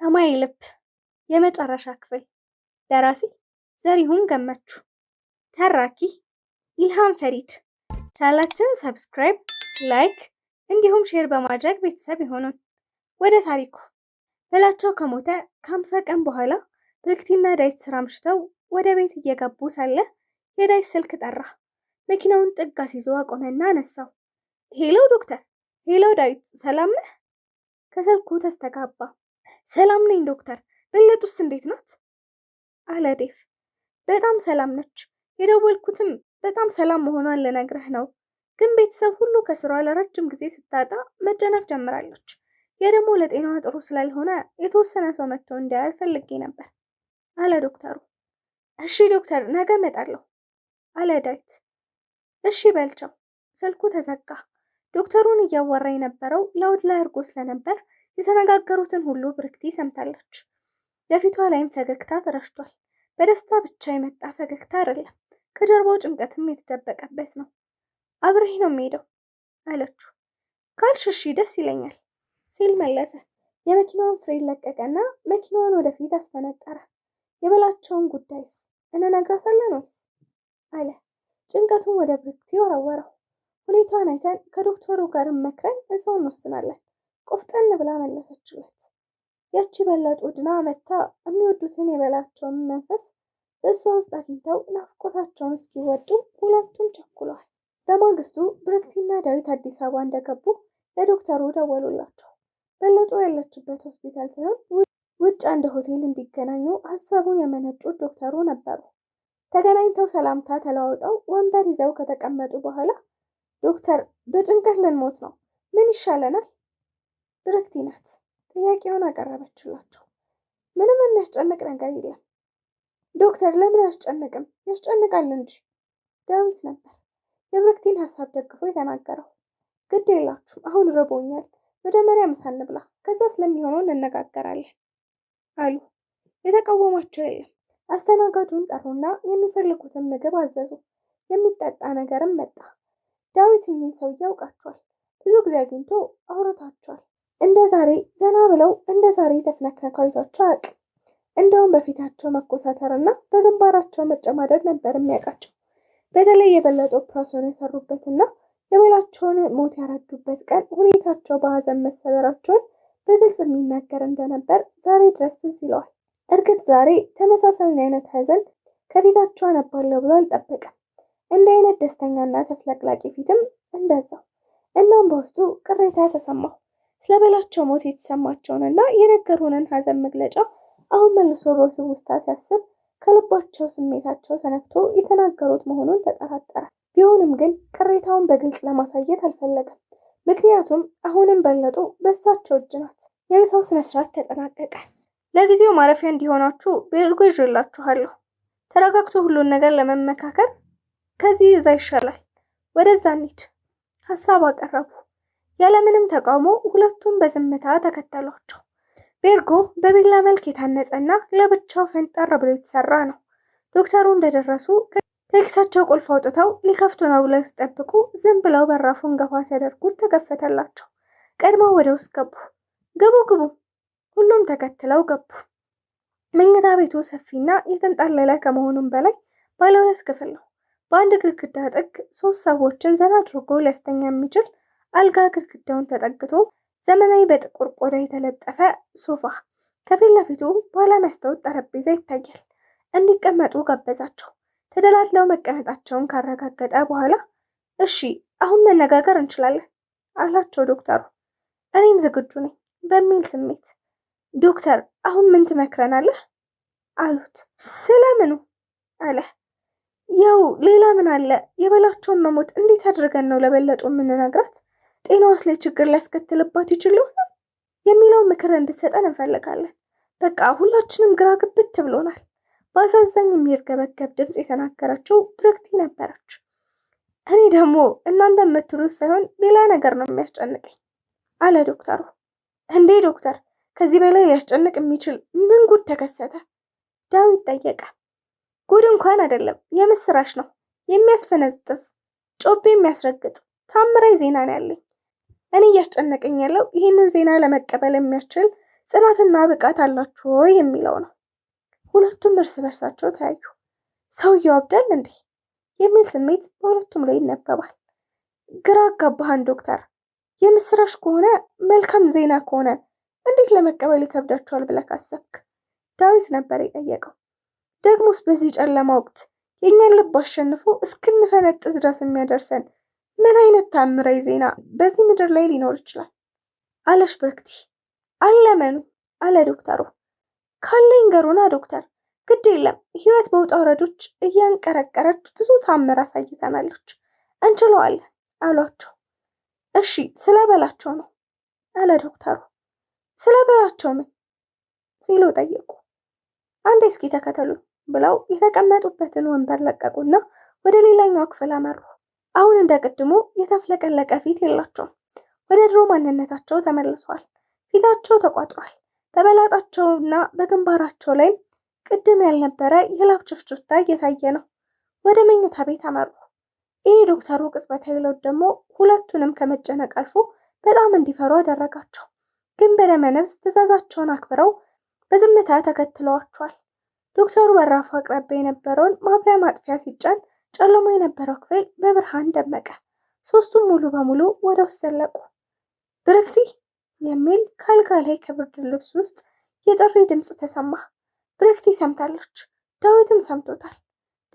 ሰማይ ልብ የመጨረሻ ክፍል። ደራሲ ዘሪሁን ገመቹ፣ ተራኪ ኢልሃም ፈሪድ። ቻናላችንን ሰብስክራይብ፣ ላይክ እንዲሁም ሼር በማድረግ ቤተሰብ ይሆኑን። ወደ ታሪኩ። በላቸው ከሞተ ከ50 ቀን በኋላ ብርክቲና ዳዊት ስራ አምሽተው ወደ ቤት እየገቡ ሳለ የዳዊት ስልክ ጠራ። መኪናውን ጥግ አስይዞ አቆመና አነሳው። ሄሎ ዶክተር። ሄሎ ዳዊት፣ ሰላም ነህ? ከስልኩ ተስተጋባ። ሰላም ነኝ ዶክተር፣ በለጡስ እንዴት ናት? አለ ዴቭ። በጣም ሰላም ነች። የደወልኩትም በጣም ሰላም መሆኗን ልነግርህ ነው። ግን ቤተሰብ ሁሉ ከስሯ ለረጅም ጊዜ ስታጣ መጨነቅ ጀምራለች። የደሞ ለጤናዋ ጥሩ ስላልሆነ የተወሰነ ሰው መጥቶ እንዲያያት ፈልጌ ነበር አለ ዶክተሩ። እሺ ዶክተር፣ ነገ እመጣለሁ አለ ዳዊት። እሺ በልቸው። ስልኩ ተዘጋ። ዶክተሩን እያወራ የነበረው ላውድ ላይ አድርጎ ስለነበር የተነጋገሩትን ሁሉ ብርክቲ ሰምታለች። በፊቷ ላይም ፈገግታ ተረሽቷል። በደስታ ብቻ የመጣ ፈገግታ አይደለም፣ ከጀርባው ጭንቀትም የተደበቀበት ነው። አብሬህ ነው የምሄደው አለችው። ካልሽ እሺ ደስ ይለኛል ሲል መለሰ። የመኪናውን ፍሬን ለቀቀና መኪናዋን ወደፊት አስፈነጠረ። የበላቸውን ጉዳይስ እንነግራታለን ወይስ አለ። ጭንቀቱን ወደ ብርክቲ ወረወረው። ሁኔታዋን አይተን ከዶክተሩ ጋር መክረን እዛው እንወስናለን ቆፍጠን ብላ መለሰችለት። ያቺ በለጡ ድና መታ የሚወዱትን የበላቸውን መንፈስ በእሷ ውስጥ አግኝተው ናፍቆታቸውን እስኪወጡ ሁለቱም ቸኩለዋል። በማግስቱ ብርክቲና ዳዊት አዲስ አበባ እንደገቡ ለዶክተሩ ደወሉላቸው። በለጡ ያለችበት ሆስፒታል ሳይሆን ውጭ አንድ ሆቴል እንዲገናኙ ሀሳቡን የመነጩት ዶክተሩ ነበሩ። ተገናኝተው ሰላምታ ተለዋውጠው ወንበር ይዘው ከተቀመጡ በኋላ ዶክተር፣ በጭንቀት ልንሞት ነው፣ ምን ይሻለናል? ብርክቲ ናት ጥያቄውን አቀረበችላቸው። ምንም የሚያስጨንቅ ነገር የለም ዶክተር። ለምን አያስጨንቅም? ያስጨንቃል እንጂ። ዳዊት ነበር የብርክቲን ሀሳብ ደግፎ የተናገረው። ግድ የላችሁም፣ አሁን ርቦኛል፣ መጀመሪያ ምሳ እንብላ፣ ከዛ ስለሚሆነው እንነጋገራለን አሉ። የተቃወማቸው የለም። አስተናጋጁን ጠሩና የሚፈልጉትን ምግብ አዘዙ። የሚጠጣ ነገርም መጣ። ዳዊት እኚህን ሰውዬ ያውቃቸዋል። ብዙ ጊዜ አግኝቶ አውርቷቸዋል። እንደ ዛሬ ዘና ብለው እንደ ዛሬ ተፍነክነካው አይቷቸው አያውቅም። እንደውም በፊታቸው መኮሳተርና በግንባራቸው መጨማደድ ነበር የሚያውቃቸው። በተለይ የበለጠ ኦፕራሲዮን የሰሩበትና የበላቸውን ሞት ያረዱበት ቀን ሁኔታቸው በሀዘን መሰበራቸውን በግልጽ የሚናገር እንደነበር ዛሬ ድረስ ትዝ ይለዋል። እርግጥ ዛሬ ተመሳሳዩን አይነት ሀዘን ከፊታቸው አነባለሁ ብሎ አልጠበቀም። እንደ አይነት ደስተኛና ተፍለቅላቂ ፊትም እንደዛው። እናም በውስጡ ቅሬታ ተሰማው። ስለበላቸው ሞት የተሰማቸውንና የነገሩንን ሀዘን መግለጫ አሁን መልሶ በውስጣ ሲያስብ ከልባቸው ስሜታቸው ተነክቶ የተናገሩት መሆኑን ተጠራጠረ። ቢሆንም ግን ቅሬታውን በግልጽ ለማሳየት አልፈለገም። ምክንያቱም አሁንም በለጡ በእሳቸው እጅ ናት። የምሳው ስነስርዓት ተጠናቀቀ። ለጊዜው ማረፊያ እንዲሆናችሁ ቤርጎ ይዤላችኋለሁ። ተረጋግቶ ሁሉን ነገር ለመመካከር ከዚህ እዛ ይሻላል፣ ወደዛ እንሂድ ሀሳብ አቀረቡ። ያለምንም ተቃውሞ ሁለቱም በዝምታ ተከተሏቸው። ቤርጎ በቪላ መልክ የታነጸና ለብቻው ፈንጠር ብሎ የተሰራ ነው። ዶክተሩ እንደደረሱ ከኪሳቸው ቁልፍ አውጥተው ሊከፍቱ ነው ብለው ሲጠብቁ ዝም ብለው በራፉን ገፋ ሲያደርጉት ተከፈተላቸው። ቀድመው ወደ ውስጥ ገቡ። ግቡ ግቡ። ሁሉም ተከትለው ገቡ። መኝታ ቤቱ ሰፊና የተንጣለለ ከመሆኑም በላይ ባለ 2 ክፍል ነው። በአንድ ግድግዳ ጥግ 3 ሰዎችን ዘና አድርጎ ሊያስተኛ የሚችል አልጋ ግድግዳውን ተጠግቶ ዘመናዊ በጥቁር ቆዳ የተለጠፈ ሶፋ፣ ከፊት ለፊቱ ባለ መስታወት ጠረጴዛ ይታያል። እንዲቀመጡ ጋበዛቸው። ተደላድለው መቀመጣቸውን ካረጋገጠ በኋላ እሺ አሁን መነጋገር እንችላለን አላቸው ዶክተሩ። እኔም ዝግጁ ነኝ በሚል ስሜት። ዶክተር አሁን ምን ትመክረናለህ አሉት። ስለምኑ አለ። ያው ሌላ ምን አለ? የበላቸውን መሞት እንዴት አድርገን ነው ለበለጡ የምንነግራት? ጤናዋስ ላይ ችግር ሊያስከትልባት ይችል ይሆናል የሚለው ምክር እንድትሰጠን እንፈልጋለን። በቃ ሁላችንም ግራ ግብት ብሎናል። በአሳዛኝ የሚርገበገብ ድምፅ የተናገረችው ብርክቲ ነበረች። እኔ ደግሞ እናንተ የምትሉት ሳይሆን ሌላ ነገር ነው የሚያስጨንቀኝ አለ ዶክተሩ። እንዴ ዶክተር፣ ከዚህ በላይ ሊያስጨንቅ የሚችል ምን ጉድ ተከሰተ? ዳዊት ጠየቀ። ጉድ እንኳን አይደለም፣ የምስራች ነው። የሚያስፈነጥስ ጮቤ የሚያስረግጥ ታምራዊ ዜና ነው ያለኝ። እኔ እያስጨነቀኝ ያለው ይህንን ዜና ለመቀበል የሚያስችል ጽናትና ብቃት አላችሁ ወይ የሚለው ነው። ሁለቱም እርስ በርሳቸው ተያዩ። ሰውየው አብዳል እንዴ የሚል ስሜት በሁለቱም ላይ ይነበባል። ግራ አጋባሃን ዶክተር። የምስራች ከሆነ መልካም ዜና ከሆነ እንዴት ለመቀበል ይከብዳቸዋል ብለህ ካሰብክ? ዳዊት ነበር የጠየቀው። ደግሞስ በዚህ ጨለማ ወቅት የእኛን ልብ አሸንፎ እስክንፈነጥዝ ድረስ የሚያደርሰን ምን አይነት ታምራዊ ዜና በዚህ ምድር ላይ ሊኖር ይችላል? አለሽ ብርክቲ። አለመኑ አለ ዶክተሩ። ካለኝ ገሩና ዶክተር፣ ግድ የለም ህይወት በውጣ ውረዶች እያንቀረቀረች ብዙ ታምር አሳይተናለች፣ እንችለዋለን አሏቸው። እሺ ስለበላቸው ነው አለ ዶክተሩ። ስለበላቸው ምን ሲሉ ጠየቁ። አንዴ እስኪ ተከተሉኝ ብለው የተቀመጡበትን ወንበር ለቀቁና ወደ ሌላኛው ክፍል አመሩ። አሁን እንደ ቅድሙ የተፍለቀለቀ ፊት የላቸውም። ወደ ድሮ ማንነታቸው ተመልሰዋል። ፊታቸው ተቋጥሯል። በበላጣቸውና በግንባራቸው ላይም ቅድም ያልነበረ የላብ ችፍችፍታ እየታየ ነው። ወደ መኝታ ቤት አመሩ። ይህ ዶክተሩ ቅጽበታዊ ለውጥ ደግሞ ሁለቱንም ከመጨነቅ አልፎ በጣም እንዲፈሩ አደረጋቸው። ግን በደመ ነፍስ ትዕዛዛቸውን አክብረው በዝምታ ተከትለዋቸዋል። ዶክተሩ በራፉ አቅራቢያ የነበረውን ማብሪያ ማጥፊያ ሲጫን ጨለማ የነበረው ክፍል በብርሃን ደመቀ። ሶስቱም ሙሉ በሙሉ ወደ ውስጥ ዘለቁ። ብርክቲ የሚል ከአልጋ ላይ ከብርድ ልብስ ውስጥ የጥሪ ድምፅ ተሰማ። ብርክቲ ሰምታለች። ዳዊትም ሰምቶታል።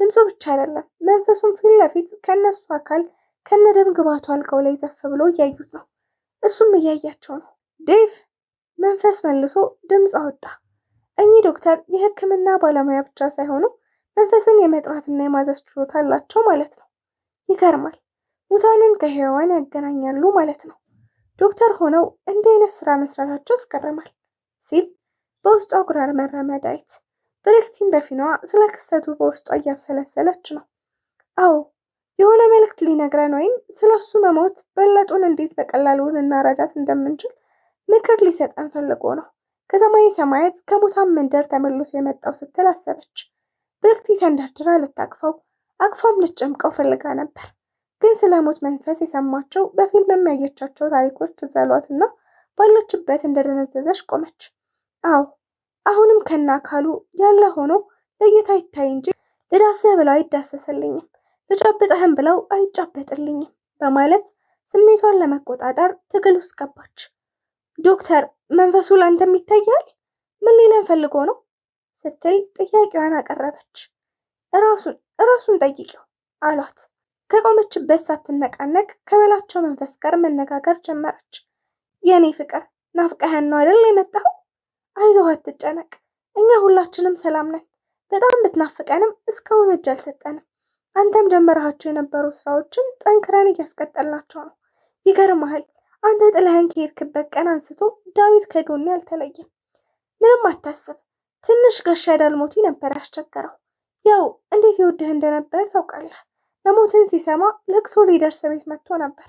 ድምፁ ብቻ አይደለም፣ መንፈሱም ፊት ለፊት ከነሱ አካል ከነደም ግባቱ አልጋው ላይ ዘፍ ብሎ እያዩት ነው። እሱም እያያቸው ነው። ዴቭ መንፈስ መልሶ ድምፅ አወጣ። እኚህ ዶክተር የሕክምና ባለሙያ ብቻ ሳይሆኑ መንፈስን የመጥራትና የማዘዝ ችሎታ አላቸው ማለት ነው። ይገርማል። ሙታንን ከሕያዋን ያገናኛሉ ማለት ነው። ዶክተር ሆነው እንዲህ አይነት ስራ መስራታቸው ያስገርማል ሲል በውስጧ ጉረመረመ ዳዊት። ብርክቲም በፊናዋ ስለ ክስተቱ በውስጧ እያብሰለሰለች ነው። አዎ የሆነ መልእክት ሊነግረን ወይም ስለ እሱ መሞት በለጡን እንዴት በቀላሉ ልናረዳት እንደምንችል ምክር ሊሰጠን ፈልጎ ነው ከሰማይ ሰማያት ከሙታን መንደር ተመልሶ የመጣው ስትል አሰበች። ብርክቲ ተንደርድራ ልታቅፈው አቅፋም ልትጨምቀው ፈልጋ ነበር። ግን ስለ ሞት መንፈስ የሰማቸው በፊልም የሚያየቻቸው ታሪኮች ትዝ አሏትና ባለችበት እንደደነዘዘች ቆመች። አዎ አሁንም ከና አካሉ ያለ ሆኖ ለእይታ ይታይ እንጂ ልዳስህ ብለው አይዳሰስልኝም፣ ልጨብጥህም ብለው አይጨበጥልኝም በማለት ስሜቷን ለመቆጣጠር ትግል ውስጥ ገባች። ዶክተር መንፈሱ ላንተም ይታያል? ምን ሊለን ፈልጎ ነው ስትል ጥያቄዋን አቀረበች። እራሱን ጠይቂው አሏት። ከቆመችበት ሳትነቃነቅ ከበላቸው መንፈስ ጋር መነጋገር ጀመረች። የኔ ፍቅር ናፍቀኸን ነው አይደል የመጣኸው? አይዞህ አትጨነቅ፣ እኛ ሁላችንም ሰላም ነን። በጣም ብትናፍቀንም እስካሁን እጅ አልሰጠንም። አንተም ጀመረሃቸው የነበሩ ስራዎችን ጠንክረን እያስቀጠልናቸው ነው። ይገርምሃል፣ አንተ ጥለህን ከሄድክበት ቀን አንስቶ ዳዊት ከጎኔ አልተለየም። ምንም አታስብ። ትንሽ ጋሻ ዳልሞቲ ነበር ያስቸገረው። ያው እንዴት ይወድህ እንደነበረ ታውቃለህ። ለሞትን ሲሰማ ለቅሶ ሊደርስ ቤት መጥቶ ነበር።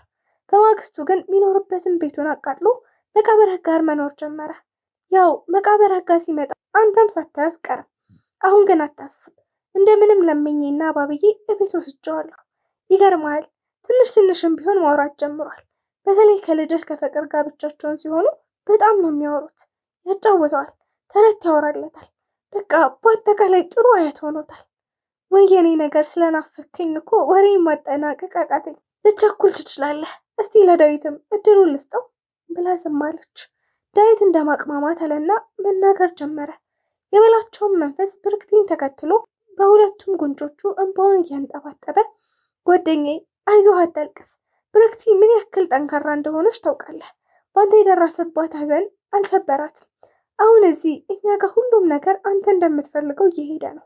በማግስቱ ግን የሚኖርበትን ቤቱን አቃጥሎ መቃብርህ ጋር መኖር ጀመረ። ያው መቃብርህ ጋር ሲመጣ አንተም ሳታይ አትቀርም። አሁን ግን አታስብ፣ እንደምንም ለምኜና አባብዬ እቤት ወስጄዋለሁ። ይገርምሃል፣ ትንሽም ቢሆን ማውራት ጀምሯል። በተለይ ከልጅህ ከፍቅር ጋር ብቻቸውን ሲሆኑ በጣም ነው የሚያወሩት። ያጫውተዋል፣ ተረት ያወራለታል። በቃ በአጠቃላይ ጥሩ አያት ሆኖታል። ወየኔ ነገር ስለናፈከኝ እኮ ወሬ ማጠናቀቅ አቃተኝ። ልቸኩል ትችላለህ፣ እስቲ ለዳዊትም እድሉን ልስጠው ብላ ዝም አለች። ዳዊት እንደማቅማማት አለና መናገር ጀመረ። የበላቸውን መንፈስ ብርክቲን ተከትሎ በሁለቱም ጉንጮቹ እንባውን እያንጠባጠበ ጓደኛዬ አይዞህ አታልቅስ፣ ብርክቲ ምን ያክል ጠንካራ እንደሆነች ታውቃለህ። በአንተ የደረሰባት ሐዘን አልሰበራትም። አሁን እዚህ እኛ ጋር ሁሉም ነገር አንተ እንደምትፈልገው እየሄደ ነው።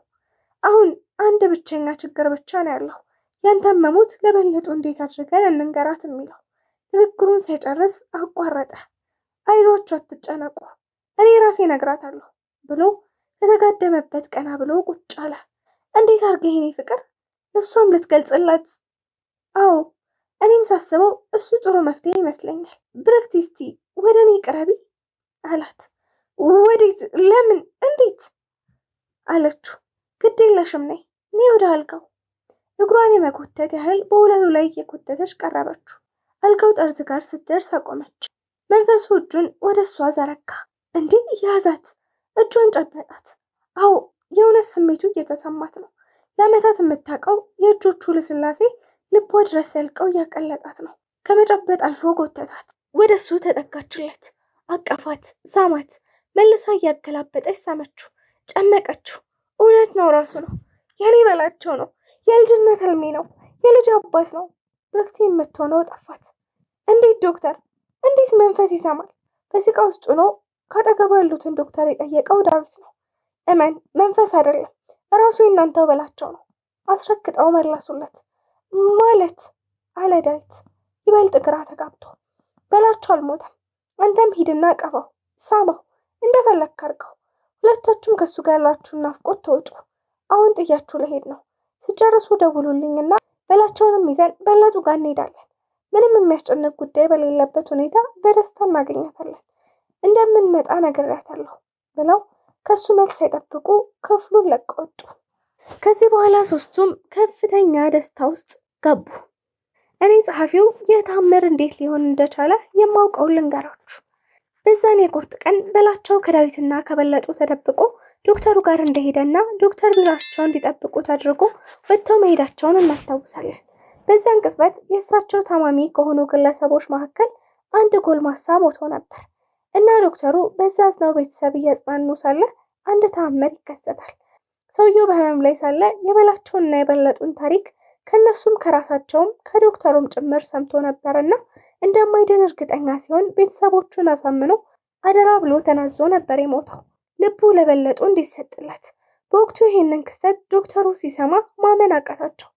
አሁን አንድ ብቸኛ ችግር ብቻ ነው ያለው፣ ያንተን መሞት ለበለጡ እንዴት አድርገን እንንገራት የሚለው። ንግግሩን ሳይጨርስ አቋረጠ። አይዟችሁ አትጨነቁ፣ እኔ ራሴ እነግራታለሁ ብሎ ከተጋደመበት ቀና ብሎ ቁጭ አለ። እንዴት አድርገህ የኔ ፍቅር ለእሷም ልትገልጽላት? አዎ እኔም ሳስበው እሱ ጥሩ መፍትሄ ይመስለኛል። ብርክቲ እስቲ ወደ እኔ ቅረቢ አላት። ወዴት? ለምን? እንዴት? አለችው። ግድ የለሽም ነይ ወደ አልጋው። እግሯን የመጎተት ያህል በወለሉ ላይ እየጎተተች ቀረበችው። አልጋው ጠርዝ ጋር ስትደርስ አቆመች። መንፈሱ እጁን ወደ እሷ ዘረጋ። እንዴ ያዛት፣ እጇን ጨበጣት። አዎ የእውነት ስሜቱ እየተሰማት ነው። ለዓመታት የምታውቀው የእጆቹ ልስላሴ ልቧ ድረስ ዘልቀው እያቀለጣት ነው። ከመጨበጥ አልፎ ጎተታት። ወደ እሱ ተጠጋችለት፣ አቀፋት፣ ሳማት። መልሳ እያገላበጠች ሳመችው፣ ጨመቀችው። እውነት ነው፣ ራሱ ነው፣ የኔ በላቸው ነው፣ የልጅነት ህልሜ ነው፣ የልጅ አባት ነው። ብርክቲ የምትሆነው ጠፋት። እንዴት ዶክተር፣ እንዴት መንፈስ ይሰማል? በሲቃ ውስጥ ሆኖ ካጠገቡ ያሉትን ዶክተር የጠየቀው ዳዊት ነው። እመን፣ መንፈስ አይደለም፣ ራሱ የእናንተው በላቸው ነው። አስረግጠው መለሱለት። ማለት አለ ዳዊት ይበልጥ ግራ ተጋብቶ። በላቸው አልሞተም። አንተም ሂድና ቀበው፣ ሳመው፣ እንደፈለግክ አድርገው። ሁለታችሁም ከእሱ ጋር ያላችሁን ናፍቆት ተወጡ። አሁን ጥያችሁ ልሄድ ነው። ስጨርሱ ደውሉልኝና በላቸውንም ይዘን በለጡ ጋር እንሄዳለን። ምንም የሚያስጨንቅ ጉዳይ በሌለበት ሁኔታ በደስታ እናገኛታለን። እንደምንመጣ ነግሬያታለሁ ብለው ከሱ መልስ ሳይጠብቁ ክፍሉን ለቀው ወጡ። ከዚህ በኋላ ሶስቱም ከፍተኛ ደስታ ውስጥ ገቡ። እኔ ጸሐፊው ይህ ተአምር እንዴት ሊሆን እንደቻለ የማውቀውን ልንገራችሁ። በዛን የቁርጥ ቀን በላቸው ከዳዊትና ከበለጡ ተደብቆ ዶክተሩ ጋር እንደሄደና ዶክተር ቢሯቸው እንዲጠብቁት አድርጎ ወጥተው መሄዳቸውን እናስታውሳለን። በዛን ቅጽበት የእሳቸው ታማሚ ከሆኑ ግለሰቦች መካከል አንድ ጎልማሳ ሞቶ ነበር እና ዶክተሩ በዛ አዝነው ቤተሰብ እያጽናኑ ሳለ አንድ ተአምር ይከሰታል። ሰውየው በህመም ላይ ሳለ የበላቸውንና የበለጡን ታሪክ ከነሱም ከራሳቸውም ከዶክተሩም ጭምር ሰምቶ ነበርና እንደማይድን እርግጠኛ ሲሆን ቤተሰቦቹን አሳምኖ አደራ ብሎ ተናዞ ነበር የሞተው፣ ልቡ ለበለጡ እንዲሰጥለት። በወቅቱ ይሄንን ክስተት ዶክተሩ ሲሰማ ማመን አቃታቸው።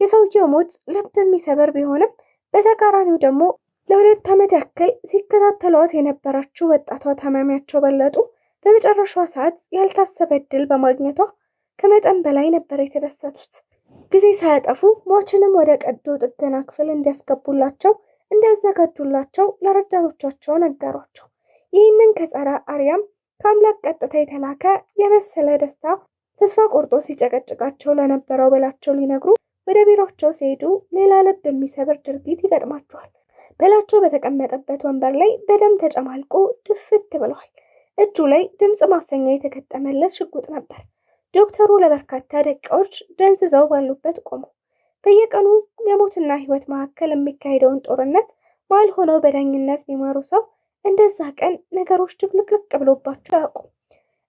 የሰውየው ሞት ልብ የሚሰበር ቢሆንም በተቃራኒው ደግሞ ለ2 ዓመት ያክል ሲከታተሏት የነበረችው ወጣቷ ታማሚያቸው በለጡ በመጨረሻዋ ሰዓት ያልታሰበ እድል በማግኘቷ ከመጠን በላይ ነበር የተደሰቱት። ጊዜ ሳያጠፉ ሟችንም ወደ ቀዶ ጥገና ክፍል እንዲያስገቡላቸው እንዲያዘጋጁላቸው ለረዳቶቻቸው ነገሯቸው። ይህንን ከጸረ አርያም ከአምላክ ቀጥታ የተላከ የመሰለ ደስታ ተስፋ ቆርጦ ሲጨቀጭቃቸው ለነበረው በላቸው ሊነግሩ ወደ ቢሮቸው ሲሄዱ ሌላ ልብ የሚሰብር ድርጊት ይገጥማቸዋል። በላቸው በተቀመጠበት ወንበር ላይ በደም ተጨማልቆ ድፍት ብለዋል። እጁ ላይ ድምፅ ማፈኛ የተገጠመለት ሽጉጥ ነበር። ዶክተሩ ለበርካታ ደቂቃዎች ደንዝዘው ባሉበት ቆሙ። በየቀኑ የሞትና ሕይወት መካከል የሚካሄደውን ጦርነት መሀል ሆነው በዳኝነት የሚመሩ ሰው እንደዛ ቀን ነገሮች ድብልቅልቅ ብሎባቸው አያውቁም።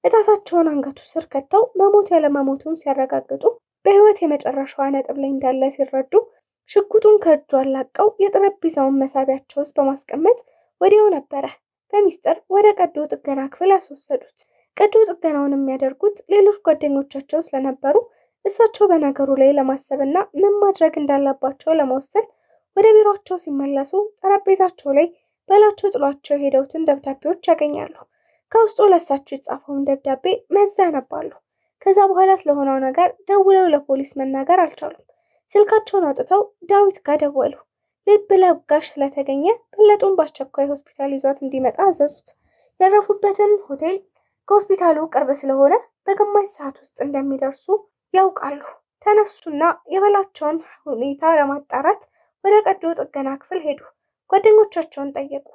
እጣታቸውን አንገቱ ስር ከተው መሞት ያለመሞቱን ሲያረጋግጡ በሕይወት የመጨረሻዋ ነጥብ ላይ እንዳለ ሲረዱ ሽጉጡን ከእጁ አላቀው የጠረጴዛውን መሳቢያቸው ውስጥ በማስቀመጥ ወዲያው ነበረ በሚስጥር ወደ ቀዶ ጥገና ክፍል ያስወሰዱት። ቀዶ ጥገናውን የሚያደርጉት ሌሎች ጓደኞቻቸው ስለነበሩ እሳቸው በነገሩ ላይ ለማሰብና ምን ማድረግ እንዳለባቸው ለመወሰን ወደ ቢሮቸው ሲመለሱ ጠረጴዛቸው ላይ በላቸው ጥሏቸው የሄደውትን ደብዳቤዎች ያገኛሉ። ከውስጡ ለእሳቸው የተጻፈውን ደብዳቤ መዘው ያነባሉ። ከዛ በኋላ ስለሆነው ነገር ደውለው ለፖሊስ መናገር አልቻሉም። ስልካቸውን አውጥተው ዳዊት ጋር ደወሉ። ልብ ለጋሽ ስለተገኘ በለጡን በአስቸኳይ ሆስፒታል ይዟት እንዲመጣ አዘዙት። ያረፉበትን ሆቴል ከሆስፒታሉ ቅርብ ስለሆነ በግማሽ ሰዓት ውስጥ እንደሚደርሱ ያውቃሉ። ተነሱና የበላቸውን ሁኔታ ለማጣራት ወደ ቀዶ ጥገና ክፍል ሄዱ። ጓደኞቻቸውን ጠየቁ።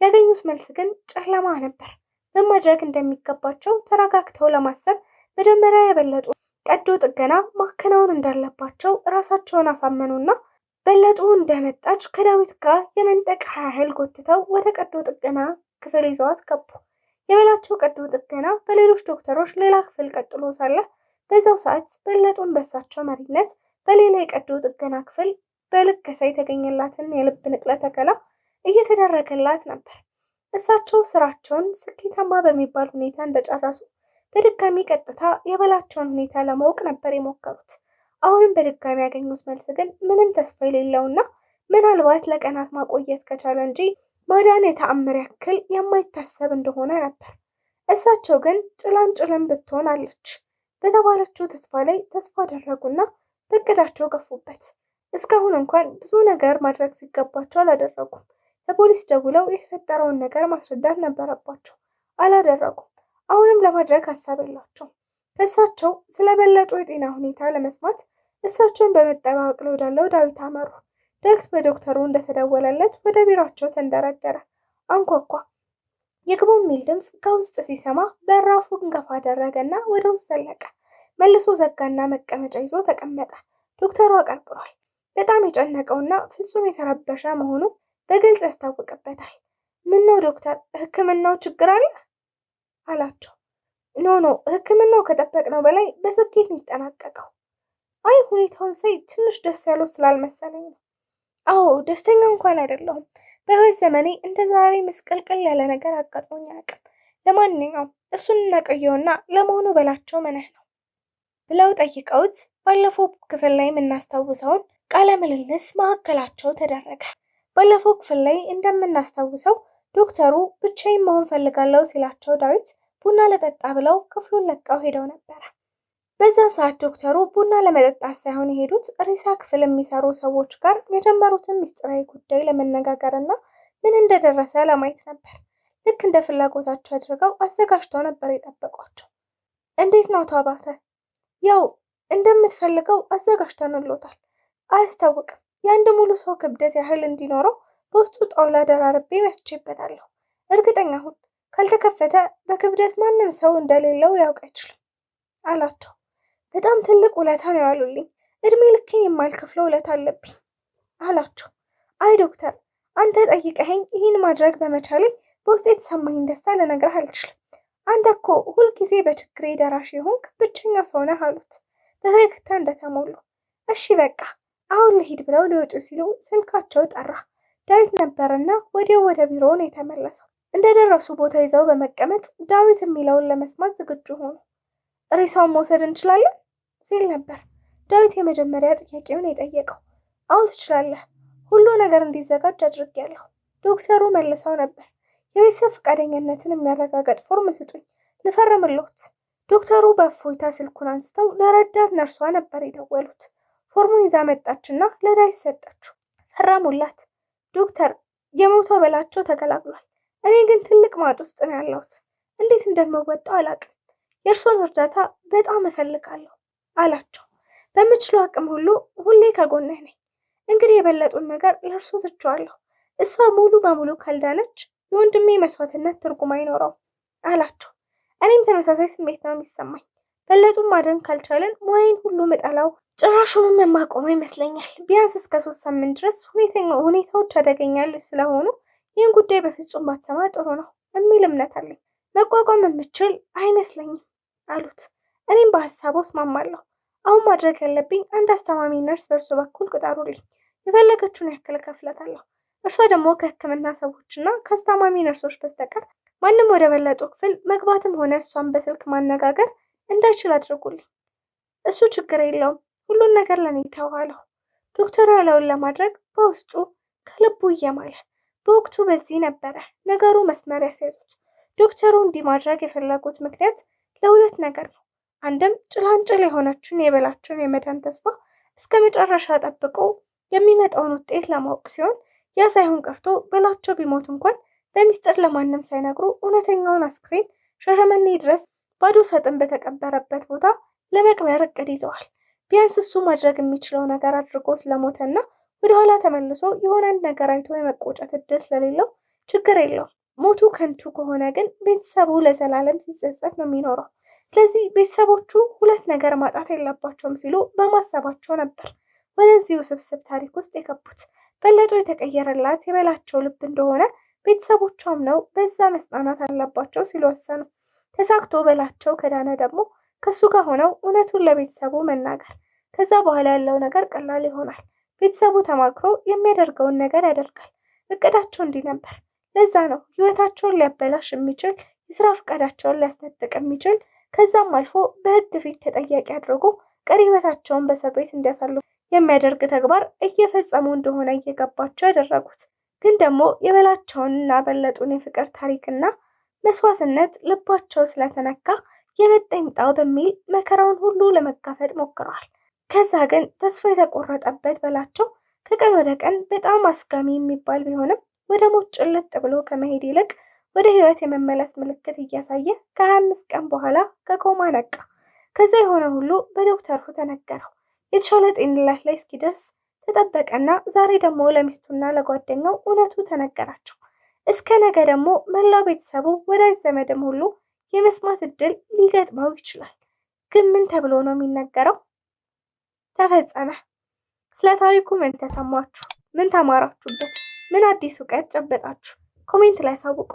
ያገኙት መልስ ግን ጨለማ ነበር። ምን ማድረግ እንደሚገባቸው ተረጋግተው ለማሰብ መጀመሪያ የበለጡ ቀዶ ጥገና ማከናወን እንዳለባቸው ራሳቸውን አሳመኑና በለጡ እንደመጣች ከዳዊት ጋር የመንጠቅ ያህል ጎትተው ወደ ቀዶ ጥገና ክፍል ይዘዋት ገቡ። የበላቸው ቀዶ ጥገና በሌሎች ዶክተሮች ሌላ ክፍል ቀጥሎ ሳለ በዛው ሰዓት በለጡን በሳቸው መሪነት በሌላ የቀዶ ጥገና ክፍል በልገሳ የተገኘላትን የልብ ንቅለ ተከላ እየተደረገላት ነበር። እሳቸው ስራቸውን ስኬታማ በሚባል ሁኔታ እንደጨረሱ በድጋሚ ቀጥታ የበላቸውን ሁኔታ ለማወቅ ነበር የሞከሩት። አሁንም በድጋሚ ያገኙት መልስ ግን ምንም ተስፋ የሌለውና ምናልባት ለቀናት ማቆየት ከቻለ እንጂ ማዳን የተአምር ያክል የማይታሰብ እንደሆነ ነበር። እሳቸው ግን ጭላንጭልን ብትሆን አለች በተባለችው ተስፋ ላይ ተስፋ አደረጉና በእቅዳቸው ገፉበት። እስካሁን እንኳን ብዙ ነገር ማድረግ ሲገባቸው አላደረጉም። ለፖሊስ ደውለው የተፈጠረውን ነገር ማስረዳት ነበረባቸው፣ አላደረጉም። አሁንም ለማድረግ ሀሳብ የላቸውም። እሳቸው ስለበለጡ የጤና ሁኔታ ለመስማት እሳቸውን በመጠባበቅ ላይ ወዳለው ዳዊት አመሩ። በዶክተሩ እንደተደወለለት ወደ ቢሮቸው ተንደረደረ። አንኳኳ። ይግቡ የሚል ድምፅ ከውስጥ ሲሰማ በራፉን ገፋ አደረገና ወደ ውስጥ ዘለቀ። መልሶ ዘጋና መቀመጫ ይዞ ተቀመጠ። ዶክተሩ አቀርቅሯል። በጣም የጨነቀውና ፍጹም የተረበሸ መሆኑ በግልጽ ያስታውቅበታል። ምን ነው ዶክተር፣ ሕክምናው ችግር አለ አላቸው። ኖ ሕክምናው ከጠበቅነው በላይ በስኬት የሚጠናቀቀው። አይ ሁኔታውን ሳይ ትንሽ ደስ ያሉት ስላልመሰለኝ ነው። አዎ ደስተኛ እንኳን አይደለሁም። በህይወት ዘመኔ እንደ ዛሬ ምስቅልቅል ያለ ነገር አጋጥሞኝ አያውቅም። ለማንኛውም እሱን እናቆየውና ለመሆኑ በላቸው ምንህ ነው ብለው ጠይቀውት ባለፈው ክፍል ላይ የምናስታውሰውን ቃለ ምልልስ መካከላቸው ተደረገ። ባለፈው ክፍል ላይ እንደምናስታውሰው ዶክተሩ ብቻዬን መሆን ፈልጋለሁ ሲላቸው ዳዊት ቡና ለጠጣ ብለው ክፍሉን ለቀው ሄደው ነበረ። በዛን ሰዓት ዶክተሩ ቡና ለመጠጣት ሳይሆን የሄዱት ሬሳ ክፍል የሚሰሩ ሰዎች ጋር የጀመሩትን ምስጢራዊ ጉዳይ ለመነጋገርና ምን እንደደረሰ ለማየት ነበር። ልክ እንደ ፍላጎታቸው አድርገው አዘጋጅተው ነበር የጠበቋቸው። እንዴት ነው አባተ? ያው እንደምትፈልገው አዘጋጅተንሎታል። አያስታውቅም። የአንድ ሙሉ ሰው ክብደት ያህል እንዲኖረው በውስጡ ጣውላ ደራርቤ መስቼበታለሁ። እርግጠኛ ሁን፣ ካልተከፈተ በክብደት ማንም ሰው እንደሌለው ሊያውቅ አይችልም አላቸው። በጣም ትልቅ ውለታ ነው ያሉልኝ። እድሜ ልኬን የማልከፍለው ውለታ አለብኝ አላቸው። አይ ዶክተር፣ አንተ ጠይቀኸኝ ይህን ማድረግ በመቻሌ በውስጥ የተሰማኝ ደስታ ልነግርህ አልችልም። አንተ እኮ ሁልጊዜ በችግሬ ደራሽ የሆንክ ብቸኛ ሰው ነህ አሉት በፈገግታ እንደተሞሉ። እሺ በቃ አሁን ልሂድ ብለው ሊወጡ ሲሉ ስልካቸው ጠራ። ዳዊት ነበርና ወዲያው ወደ ቢሮውን የተመለሰው። እንደደረሱ ቦታ ይዘው በመቀመጥ ዳዊት የሚለውን ለመስማት ዝግጁ ሆኑ። ሬሳውን መውሰድ እንችላለን ሲል ነበር ዳዊት የመጀመሪያ ጥያቄውን የጠየቀው። አዎ ትችላለህ፣ ሁሉ ነገር እንዲዘጋጅ አድርጌያለሁ። ዶክተሩ መልሰው ነበር። የቤተሰብ ፈቃደኝነትን የሚያረጋግጥ ፎርም ስጡኝ ልፈርምልዎት። ዶክተሩ በእፎይታ ስልኩን አንስተው ለረዳት ነርሷ ነበር የደወሉት። ፎርሙን ይዛ መጣችና ለዳዊት ሰጠችው። ፈረሙላት። ዶክተር፣ የሞተው በላቸው ተገላግሏል። እኔ ግን ትልቅ ማጥ ውስጥ ነው ያለሁት። እንዴት እንደምወጣው አላውቅም። የእርሶን እርዳታ በጣም እፈልጋለሁ አላቸው። በምችለው አቅም ሁሉ ሁሌ ከጎንህ ነኝ። እንግዲህ የበለጡን ነገር ለእርሶ ትቼዋለሁ። እሷ ሙሉ በሙሉ ካልዳነች የወንድሜ መስዋዕትነት ትርጉም አይኖረው አላቸው። እኔም ተመሳሳይ ስሜት ነው የሚሰማኝ። በለጡን ማድረግ ካልቻለን ሙያዬን ሁሉ ምጠላው፣ ጭራሹንም የማቆመው ይመስለኛል። ቢያንስ እስከ 3 ሳምንት ድረስ ሁኔታዎች አደገኛ ስለሆኑ ይህን ጉዳይ በፍጹም ባትሰማ ጥሩ ነው የሚል እምነት አለኝ። መቋቋም የምችል አይመስለኝም አሉት። እኔም በሀሳቡ እስማማለሁ። አሁን ማድረግ ያለብኝ አንድ አስተማሚ ነርስ በእርሱ በኩል ቅጠሩልኝ። የፈለገችውን ያክል እከፍላታለሁ። እርሷ ደግሞ ከሕክምና ሰዎችና ከአስተማሚ ነርሶች በስተቀር ማንም ወደ በለጡ ክፍል መግባትም ሆነ እሷን በስልክ ማነጋገር እንዳይችል አድርጉልኝ። እሱ ችግር የለውም፣ ሁሉን ነገር ለኔ ተዋለሁ። ዶክተሩ ያለውን ለማድረግ በውስጡ ከልቡ እየማለ በወቅቱ በዚህ ነበረ ነገሩ መስመር ያስያዙት። ዶክተሩ እንዲህ ማድረግ የፈለጉት ምክንያት ለሁለት ነገር ነው። አንድም ጭላንጭል የሆነችን የበላቸውን የመዳን ተስፋ እስከ መጨረሻ ጠብቆ የሚመጣውን ውጤት ለማወቅ ሲሆን፣ ያ ሳይሆን ቀርቶ በላቸው ቢሞት እንኳን በሚስጥር ለማንም ሳይነግሩ እውነተኛውን አስክሬን ሻሸመኔ ድረስ ባዶ ሳጥን በተቀበረበት ቦታ ለመቅበር እቅድ ይዘዋል። ቢያንስ እሱ ማድረግ የሚችለው ነገር አድርጎ ስለሞተና ወደኋላ ተመልሶ የሆነ ነገር አይቶ የመቆጨት እድል ስለሌለው ችግር የለውም። ሞቱ ከንቱ ከሆነ ግን ቤተሰቡ ለዘላለም ሲጸጸት ነው የሚኖረው። ስለዚህ ቤተሰቦቹ ሁለት ነገር ማጣት የለባቸውም ሲሉ በማሰባቸው ነበር ወደዚህ ውስብስብ ታሪክ ውስጥ የገቡት። በለጡ የተቀየረላት የበላቸው ልብ እንደሆነ ቤተሰቦቿም ነው በዛ መጽናናት አለባቸው ሲሉ ወሰኑ። ተሳክቶ በላቸው ከዳነ ደግሞ ከሱ ጋር ሆነው እውነቱን ለቤተሰቡ መናገር፣ ከዛ በኋላ ያለው ነገር ቀላል ይሆናል። ቤተሰቡ ተማክሮ የሚያደርገውን ነገር ያደርጋል። እቅዳቸው እንዲህ ነበር። ለዛ ነው ህይወታቸውን ሊያበላሽ የሚችል የስራ ፈቃዳቸውን ሊያስነጥቅ የሚችል ከዛም አልፎ በህግ ፊት ተጠያቂ አድርጎ ቀሪ ህይወታቸውን በእስር ቤት እንዲያሳልፉ የሚያደርግ ተግባር እየፈጸሙ እንደሆነ እየገባቸው ያደረጉት። ግን ደግሞ የበላቸውንና በለጡን የፍቅር ታሪክና መስዋዕትነት ልባቸው ስለተነካ የመጣ ይምጣው በሚል መከራውን ሁሉ ለመጋፈጥ ሞክረዋል። ከዛ ግን ተስፋ የተቆረጠበት በላቸው ከቀን ወደ ቀን በጣም አስጋሚ የሚባል ቢሆንም ወደ ሞት ጭልጥ ብሎ ከመሄድ ይልቅ ወደ ህይወት የመመለስ ምልክት እያሳየ ከ25 ቀን በኋላ ከኮማ ነቃ። ከዛ የሆነ ሁሉ በዶክተሩ ተነገረው። የተሻለ ጤንነት ላይ እስኪደርስ ተጠበቀና ዛሬ ደግሞ ለሚስቱና ለጓደኛው እውነቱ ተነገራቸው። እስከ ነገ ደግሞ መላው ቤተሰቡ ወዳጅ ዘመድም ሁሉ የመስማት እድል ሊገጥመው ይችላል። ግን ምን ተብሎ ነው የሚነገረው? ተፈጸመ። ስለ ታሪኩ ምን ተሰማችሁ? ምን ተማራችሁበት? ምን አዲስ እውቀት ጨበጣችሁ? ኮሜንት ላይ አሳውቁ።